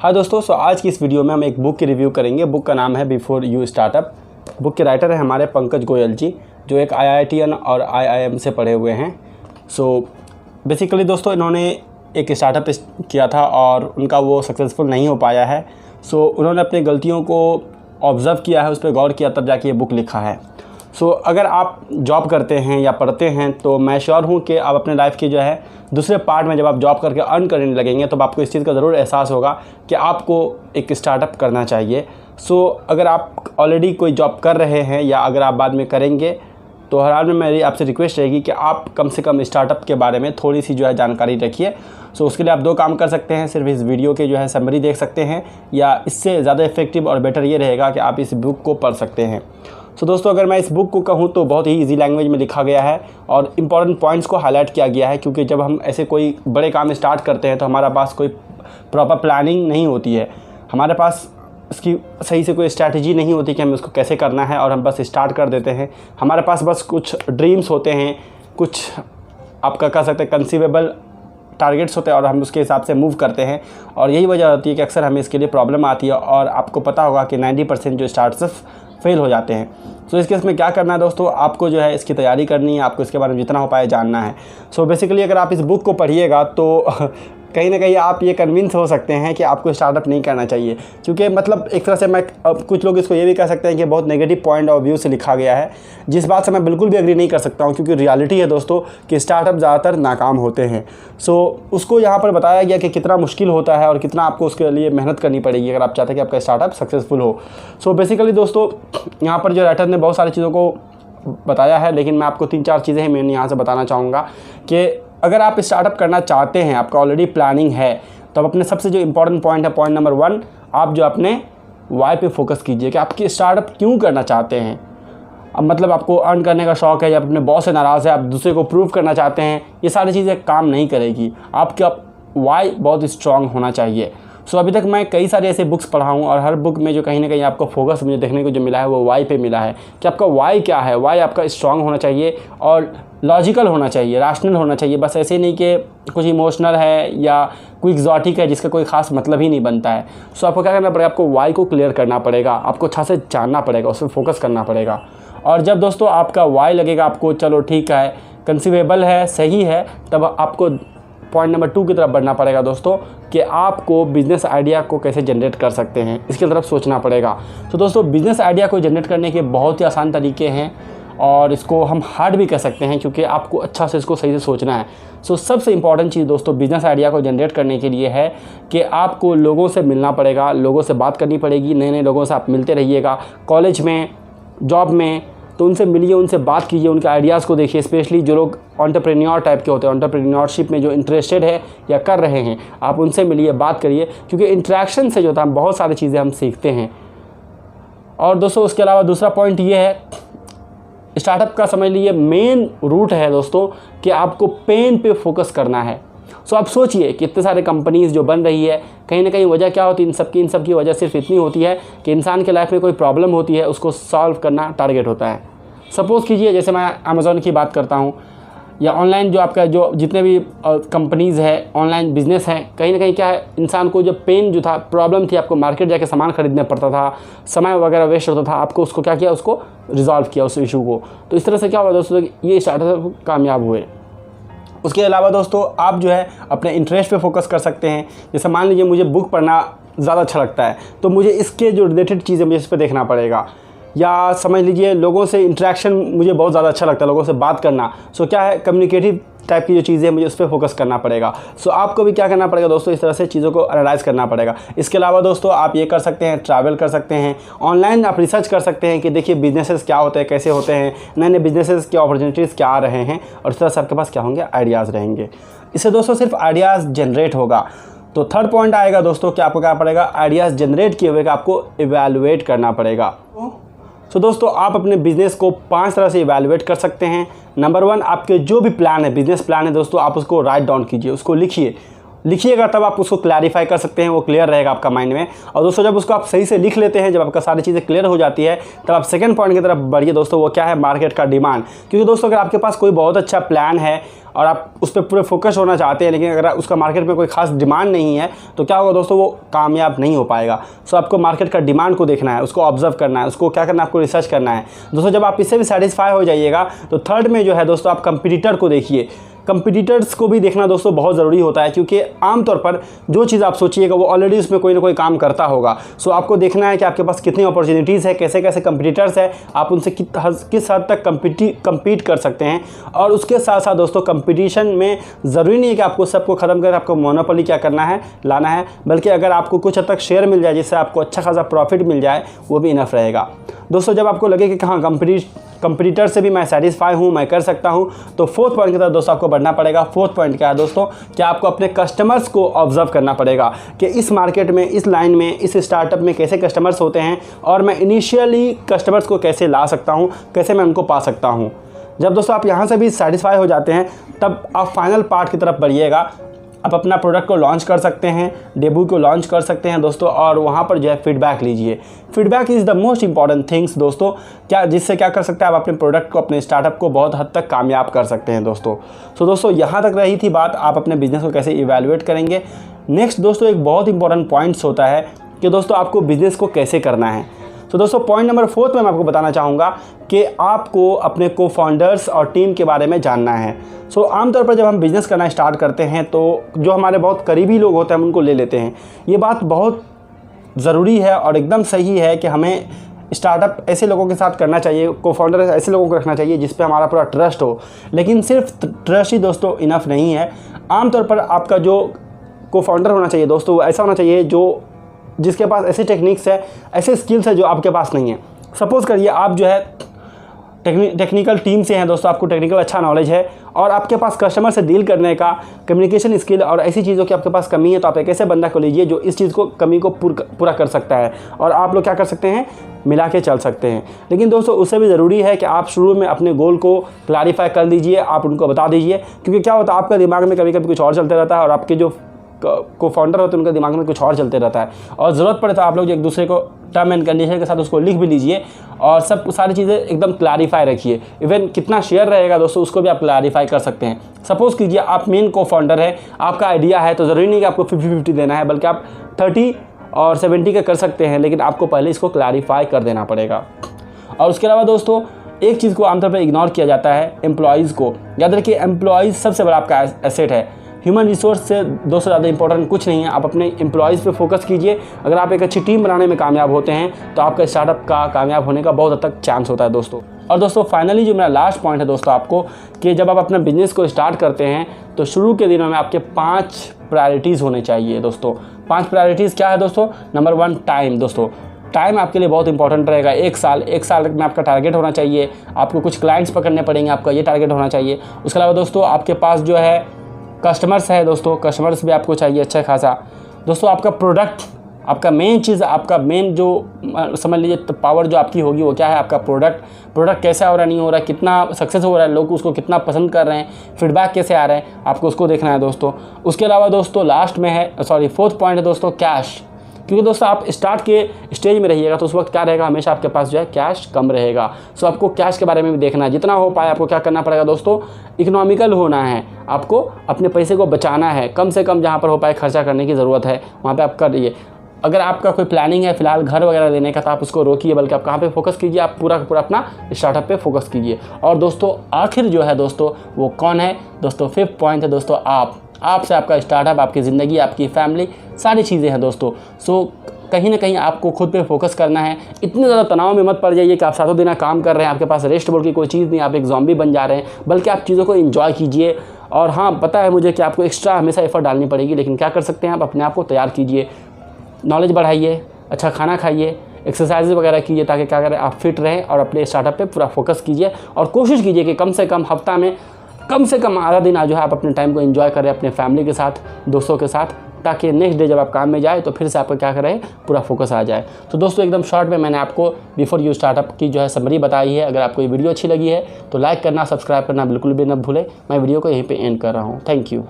हाँ दोस्तों, आज की इस वीडियो में हम एक बुक की रिव्यू करेंगे। बुक का नाम है बिफोर यू स्टार्टअप। बुक के राइटर हैं हमारे पंकज गोयल जी, जो एक IITian और IIM से पढ़े हुए हैं। बेसिकली दोस्तों, इन्होंने एक स्टार्टअप किया था और उनका वो सक्सेसफुल नहीं हो पाया है। उन्होंने अपनी गलतियों को ऑब्ज़र्व किया है, उस पर गौर किया, तब जाके ये बुक लिखा है। अगर आप जॉब करते हैं या पढ़ते हैं तो मैं श्योर हूँ कि आप अपने लाइफ की जो है दूसरे पार्ट में जब आप जॉब करके अर्न करने लगेंगे तो आपको इस चीज़ का ज़रूर एहसास होगा कि आपको एक स्टार्टअप करना चाहिए। अगर आप ऑलरेडी कोई जॉब कर रहे हैं या अगर आप बाद में करेंगे तो हर हाल में मेरी आपसे रिक्वेस्ट रहेगी कि आप कम से कम स्टार्टअप के बारे में थोड़ी सी जो है जानकारी रखिए। उसके लिए आप दो काम कर सकते हैं। सिर्फ इस वीडियो के जो है समरी देख सकते हैं, या इससे ज़्यादा इफेक्टिव और बेटर ये रहेगा कि आप इस बुक को पढ़ सकते हैं। दोस्तों, अगर मैं इस बुक को कहूँ तो बहुत ही इजी लैंग्वेज में लिखा गया है और इम्पॉर्टेंट पॉइंट्स को हाईलाइट किया गया है, क्योंकि जब हम ऐसे कोई बड़े काम स्टार्ट करते हैं तो हमारे पास कोई प्रॉपर प्लानिंग नहीं होती है, हमारे पास इसकी सही से कोई स्ट्रैटेजी नहीं होती कि हमें उसको कैसे करना है, और हम बस स्टार्ट कर देते हैं। हमारे पास बस कुछ ड्रीम्स होते हैं, कुछ आपका कह सकते हैं कंसीवेबल टारगेट्स होते हैं और हम उसके हिसाब से मूव करते हैं। और यही वजह होती है कि अक्सर हमें इसके लिए प्रॉब्लम आती है, और आपको पता होगा कि 90% जो स्टार्टअप्स फेल हो जाते हैं। इस केस में क्या करना है दोस्तों, आपको जो है इसकी तैयारी करनी है, आपको इसके बारे में जितना हो पाए जानना है। बेसिकली अगर आप इस बुक को पढ़िएगा तो कहीं ना कहीं आप ये कन्विंस हो सकते हैं कि आपको स्टार्टअप नहीं करना चाहिए, क्योंकि मतलब एक तरह से कुछ लोग इसको ये भी कह सकते हैं कि बहुत नेगेटिव पॉइंट ऑफ व्यू से लिखा गया है, जिस बात से मैं बिल्कुल भी एग्री नहीं कर सकता हूँ, क्योंकि रियलिटी है दोस्तों कि स्टार्टअप ज़्यादातर नाकाम होते हैं। उसको यहाँ पर बताया गया कि कितना मुश्किल होता है और कितना आपको उसके लिए मेहनत करनी पड़ेगी अगर आप चाहते हैं कि आपका स्टार्टअप सक्सेसफुल हो। बेसिकली दोस्तों, यहाँ पर जो राइटर ने बहुत सारी चीज़ों को बताया है, लेकिन मैं आपको 3-4 चीज़ें मैं यहाँ से बताना चाहूँगा कि अगर आप स्टार्टअप करना चाहते हैं, आपका ऑलरेडी प्लानिंग है, तो अब अपने सबसे जो इम्पोर्टेंट पॉइंट है, पॉइंट नंबर 1, आप जो अपने वाई पे फोकस कीजिए कि आपकी स्टार्टअप क्यों करना चाहते हैं। अब मतलब आपको अर्न करने का शौक़ है या अपने बॉस से नाराज़ है, आप दूसरे को प्रूव करना चाहते हैं, ये सारी चीज़ें काम नहीं करेगी। आपका वाई बहुत स्ट्रांग होना चाहिए। अभी तक मैं कई सारे ऐसे बुक्स पढ़ा हूँ और हर बुक में जो कहीं ना कहीं आपको फोकस मुझे देखने को जो मिला है वो वाई पे मिला है कि आपका वाई क्या है। वाई आपका स्ट्रांग होना चाहिए और लॉजिकल होना चाहिए, रैशनल होना चाहिए। बस ऐसे नहीं कि कुछ इमोशनल है या कोई एग्जॉटिक है जिसका कोई ख़ास मतलब ही नहीं बनता है। आपको क्या करना पड़ेगा, आपको वाई को क्लियर करना पड़ेगा, आपको अच्छा से जानना पड़ेगा, उस पर फोकस करना पड़ेगा। और जब दोस्तों आपका वाई लगेगा आपको चलो ठीक है, कंसीवेबल है, सही है, तब आपको पॉइंट नंबर 2 की तरफ बढ़ना पड़ेगा दोस्तों, कि आपको बिज़नेस आइडिया को कैसे जनरेट कर सकते हैं, इसकी तरफ सोचना पड़ेगा। दोस्तों, बिज़नेस आइडिया को जनरेट करने के बहुत ही आसान तरीके हैं और इसको हम हार्ड भी कह सकते हैं, क्योंकि आपको अच्छा से इसको सही से सोचना है। सबसे इंपॉर्टेंट चीज़ दोस्तों बिज़नेस आइडिया को जनरेट करने के लिए है कि आपको लोगों से मिलना पड़ेगा, लोगों से बात करनी पड़ेगी, नए नए लोगों से आप मिलते रहिएगा। कॉलेज में, जॉब में, तो उनसे मिलिए, उनसे बात कीजिए, उनके आइडियाज़ को देखिए। स्पेशली जो लोग एंटरप्रेन्योर टाइप के होते हैं, एंटरप्रेन्योरशिप में जो इंटरेस्टेड है या कर रहे हैं, आप उनसे मिलिए, बात करिए, क्योंकि इंटरेक्शन से जो था बहुत सारी चीज़ें हम सीखते हैं। और दोस्तों उसके अलावा दूसरा पॉइंट ये है, स्टार्टअप का समझ लीजिए मेन रूट है दोस्तों कि आपको पेन पे फोकस करना है। आप सोचिए कि इतने सारे कंपनीज़ जो बन रही है, कहीं ना कहीं वजह क्या होती है इन सब की वजह सिर्फ इतनी होती है कि इंसान के लाइफ में कोई प्रॉब्लम होती है, उसको सॉल्व करना टारगेट होता है। सपोज़ कीजिए जैसे मैं अमेज़ॉन की बात करता हूँ, या ऑनलाइन जो आपका जो जितने भी कंपनीज़ है, ऑनलाइन बिज़नेस है, कहीं ना कहीं क्या है, इंसान को जो पेन जो था, प्रॉब्लम थी, आपको मार्केट जाके सामान खरीदना पड़ता था, समय वगैरह वेस्ट होता था, आपको उसको क्या किया, उसको रिजॉल्व किया उस इशू को। तो इस तरह से क्या हुआ दोस्तों, ये स्टार्टअप कामयाब हुए। उसके अलावा दोस्तों आप जो है अपने इंटरेस्ट पे फोकस कर सकते हैं। जैसे मान लीजिए मुझे बुक पढ़ना ज़्यादा अच्छा लगता है, तो मुझे इसके जो रिलेटेड चीज़ें मुझे इस पर देखना पड़ेगा। या समझ लीजिए लोगों से इंटरेक्शन मुझे बहुत ज़्यादा अच्छा लगता है, लोगों से बात करना। क्या है, कम्युनिकेटिव टाइप की जो चीज़ें हैं मुझे उस पर फोकस करना पड़ेगा। आपको भी क्या करना पड़ेगा दोस्तों, इस तरह से चीज़ों को एनालाइज़ करना पड़ेगा। इसके अलावा दोस्तों आप ये कर सकते हैं, ट्रैवल कर सकते हैं, ऑनलाइन आप रिसर्च कर सकते हैं कि देखिए बिजनेसेस क्या होते हैं, कैसे होते हैं, नए नए बिजनेसेस के अपॉर्चुनिटीज़ क्या आ रहे हैं, और इस तरह से आपके पास क्या होंगे, आइडियाज़ रहेंगे। इससे दोस्तों सिर्फ आइडियाज़ जनरेट होगा। तो थर्ड पॉइंट आएगा दोस्तों कि आपको क्या पड़ेगा, आइडियाज़ जनरेट किए हुए आपको इवैल्यूएट करना पड़ेगा। दोस्तों आप अपने बिज़नेस को 5 तरह से इवैल्यूएट कर सकते हैं। नंबर 1, आपके जो भी प्लान है, बिज़नेस प्लान है दोस्तों, आप उसको राइट डाउन कीजिए, उसको लिखिए। लिखिएगा तब आप उसको क्लैरिफाई कर सकते हैं, वो क्लियर रहेगा आपका माइंड में। और दोस्तों जब उसको आप सही से लिख लेते हैं, जब आपका सारी चीज़ें क्लियर हो जाती है, तब आप सेकंड पॉइंट की तरफ बढ़िए दोस्तों। वो क्या है? मार्केट का डिमांड। क्योंकि दोस्तों अगर आपके पास कोई बहुत अच्छा प्लान है और आप उस पर पूरे फोकस होना चाहते हैं, लेकिन अगर उसका मार्केट में कोई खास डिमांड नहीं है, तो क्या होगा दोस्तों? वो कामयाब नहीं हो पाएगा। सो आपको मार्केट का डिमांड को देखना है, उसको ऑब्जर्व करना है, उसको क्या करना है? आपको रिसर्च करना है दोस्तों। जब आप इससे भी सेटिस्फाई हो जाइएगा, तो थर्ड में जो है दोस्तों, आप कंपटीटर को देखिए। कंपटीटर्स को भी देखना दोस्तों बहुत ज़रूरी होता है, क्योंकि आमतौर पर जो चीज़ आप सोचिएगा वो ऑलरेडी उसमें कोई ना कोई काम करता होगा। सो आपको देखना है कि आपके पास कितनी अपॉर्चुनिटीज़ है, कैसे कैसे कंपटीटर्स है, आप उनसे किस हद तक कम्पीट कर सकते हैं। और उसके साथ साथ दोस्तों कंपटीशन में ज़रूरी नहीं है कि आपको सबको ख़त्म कर आपको मोनोपोली क्या करना है, लाना है, बल्कि अगर आपको कुछ हद तक शेयर मिल जाए जिससे आपको अच्छा खासा प्रॉफिट मिल जाए, वो भी इनफ रहेगा दोस्तों। जब आपको लगे कि हाँ कंपटीटर से भी मैं सेटिस्फाई हूँ, मैं कर सकता हूँ, तो फोर्थ पॉइंट की तरफ दोस्तों आपको बढ़ना पड़ेगा। फोर्थ पॉइंट क्या है दोस्तों? कि आपको अपने कस्टमर्स को ऑब्जर्व करना पड़ेगा कि इस मार्केट में, इस लाइन में, इस स्टार्टअप में कैसे कस्टमर्स होते हैं और मैं इनिशियली कस्टमर्स को कैसे ला सकता हूँ, कैसे मैं उनको पा सकता हूँ। जब दोस्तों आप यहाँ से भी सेटिस्फाई हो जाते हैं, तब आप फाइनल पार्ट की तरफ बढ़िएगा। आप अपना प्रोडक्ट को लॉन्च कर सकते हैं, डेब्यू को लॉन्च कर सकते हैं दोस्तों, और वहाँ पर जो है फीडबैक लीजिए। Feedback is the most important things दोस्तों। जिससे क्या कर सकते हैं? आप अपने प्रोडक्ट को, अपने स्टार्टअप को बहुत हद तक कामयाब कर सकते हैं दोस्तों। सो दोस्तों यहाँ तक रही थी बात, आप अपने बिजनेस को कैसे इवैल्यूएट करेंगे। नेक्स्ट दोस्तों एक बहुत इंपॉर्टेंट पॉइंट्स होता है कि दोस्तों आपको बिजनेस को कैसे करना है। तो दोस्तों पॉइंट नंबर 4 में मैं आपको बताना चाहूँगा कि आपको अपने को फाउंडर्स और टीम के बारे में जानना है। सो आमतौर पर जब हम बिज़नेस करना स्टार्ट करते हैं, तो जो हमारे बहुत करीबी लोग होते हैं हम उनको ले लेते हैं। ये बात बहुत ज़रूरी है और एकदम सही है कि हमें स्टार्टअप ऐसे लोगों के साथ करना चाहिए, को फाउंडर ऐसे लोगों को रखना चाहिए जिस पे हमारा पूरा ट्रस्ट हो। लेकिन सिर्फ ट्रस्ट ही दोस्तों इनफ नहीं है। आमतौर पर आपका जो को फाउंडर होना चाहिए दोस्तों, वो ऐसा होना चाहिए जिसके पास ऐसे टेक्निक्स है, ऐसे स्किल्स है जो आपके पास नहीं है। सपोज़ करिए आप जो है टेक्निकल टीम से हैं दोस्तों, आपको टेक्निकल अच्छा नॉलेज है और आपके पास कस्टमर से डील करने का कम्युनिकेशन स्किल और ऐसी चीज़ों की आपके पास कमी है, तो आप एक ऐसे बंदा को लीजिए जो इस चीज़ को कमी को पूरा कर सकता है और आप लोग क्या कर सकते हैं? मिला के चल सकते हैं। लेकिन दोस्तों उससे भी ज़रूरी है कि आप शुरू में अपने गोल को क्लैरिफाई कर लीजिए, आप उनको बता दीजिए। क्योंकि क्या होता है, आपका दिमाग में कभी कभी कुछ और चलते रहता है और आपके जो को फाउंडर होते हैं उनके दिमाग में कुछ और चलते रहता है। और ज़रूरत पड़े तो आप लोग एक दूसरे को टर्म एंड कंडीशन के साथ उसको लिख भी लीजिए और सब सारी चीज़ें एकदम क्लैरिफाई रखिए। इवन कितना शेयर रहेगा दोस्तों उसको भी आप क्लैरिफाई कर सकते हैं। सपोज़ कीजिए आप मेन को फाउंडर है, आपका आइडिया है, तो ज़रूरी नहीं कि आपको 50-50 देना है, बल्कि आप 30 और 70 का कर सकते हैं, लेकिन आपको पहले इसको क्लैरिफाई कर देना पड़ेगा। और उसके अलावा दोस्तों एक चीज़ को आमतौर पर इग्नोर किया जाता है, एम्प्लॉयज़ को। याद रखिए एम्प्लॉयज़ सबसे बड़ा आपका एसेट है। ह्यूमन रिसोर्स से दोस्तों ज़्यादा इंपॉर्टेंट कुछ नहीं है। आप अपने एम्प्लॉयज़ पे फोकस कीजिए। अगर आप एक अच्छी टीम बनाने में कामयाब होते हैं तो आपका स्टार्टअप का कामयाब होने का बहुत हद तक चांस होता है दोस्तों। और दोस्तों फाइनली जो मेरा लास्ट पॉइंट है दोस्तों आपको, कि जब आप अपना बिजनेस को स्टार्ट करते हैं तो शुरू के दिनों में आपके 5 प्रायोरिटीज़ होने चाहिए दोस्तों। 5 प्रायोरिटीज़ क्या है दोस्तों? नंबर 1 टाइम दोस्तों। टाइम आपके लिए बहुत इंपॉर्टेंट रहेगा। एक साल में आपका टारगेट होना चाहिए। आपको कुछ क्लाइंट्स पकड़ने पड़ेंगे, आपका ये टारगेट होना चाहिए। उसके अलावा दोस्तों आपके पास जो है कस्टमर्स है दोस्तों, कस्टमर्स भी आपको चाहिए अच्छा खासा। दोस्तों आपका प्रोडक्ट, आपका मेन चीज़, आपका मेन जो समझ लीजिए तो पावर जो आपकी होगी वो क्या है? आपका प्रोडक्ट कैसा हो रहा है, नहीं हो रहा है, कितना सक्सेस हो रहा है, लोग उसको कितना पसंद कर रहे हैं, फीडबैक कैसे आ रहे हैं, आपको उसको देखना है दोस्तों। उसके अलावा दोस्तों लास्ट में है, 4th पॉइंट है दोस्तों कैश। क्योंकि दोस्तों आप स्टार्ट के स्टेज में रहिएगा तो उस वक्त क्या रहेगा? हमेशा आपके पास जो है कैश कम रहेगा। सो आपको कैश के बारे में भी देखना है। जितना हो पाए आपको क्या करना पड़ेगा दोस्तों? इकोनॉमिकल होना है। आपको अपने पैसे को बचाना है, कम से कम जहाँ पर हो पाए खर्चा करने की ज़रूरत है वहाँ पे आप करिए। अगर आपका कोई प्लानिंग है फिलहाल घर वगैरह लेने का तो आप उसको रोकिए, बल्कि आप कहाँ पे फोकस कीजिए? आप पूरा का पूरा अपना स्टार्टअप पे फोकस कीजिए। और दोस्तों आखिर जो है दोस्तों वो कौन है दोस्तों? 5th पॉइंट है दोस्तों आपसे आपका स्टार्टअप, आपकी ज़िंदगी, आपकी फैमिली, सारी चीज़ें हैं दोस्तों। सो कहीं ना कहीं आपको खुद पे फोकस करना है। इतने ज़्यादा तनाव में मत पड़ जाइए कि आप सातों दिन काम कर रहे हैं, आपके पास रेस्ट बोल की कोई चीज़ नहीं, आप एक ज़ॉम्बी बन जा रहे हैं, बल्कि आप चीज़ों को एंजॉय कीजिए। और हाँ, पता है मुझे कि आपको एक्स्ट्रा हमेशा एफर्ट डालनी पड़ेगी, लेकिन क्या कर सकते हैं? आप अपने आप को तैयार कीजिए, नॉलेज बढ़ाइए, अच्छा खाना खाइए, एक्सरसाइज वगैरह कीजिए, ताकि क्या करें आप फिट रहें और अपने स्टार्टअप पे पूरा फोकस कीजिए। और कोशिश कीजिए कि कम से कम हफ्ता में कम से कम आधा दिन जो है आप अपने टाइम को एंजॉय करें अपने फैमिली के साथ, दोस्तों के साथ, ताकि नेक्स्ट डे जब आप काम में जाए तो फिर से आपको क्या करें? पूरा फोकस आ जाए। तो दोस्तों एकदम शॉर्ट में मैंने आपको बिफोर यू स्टार्टअप की जो है समरी बताई है। अगर आपको ये वीडियो अच्छी लगी है तो लाइक करना, सब्सक्राइब करना बिल्कुल भी न भूलें। मैं वीडियो को यहीं पे एंड कर रहा हूँ। Thank you.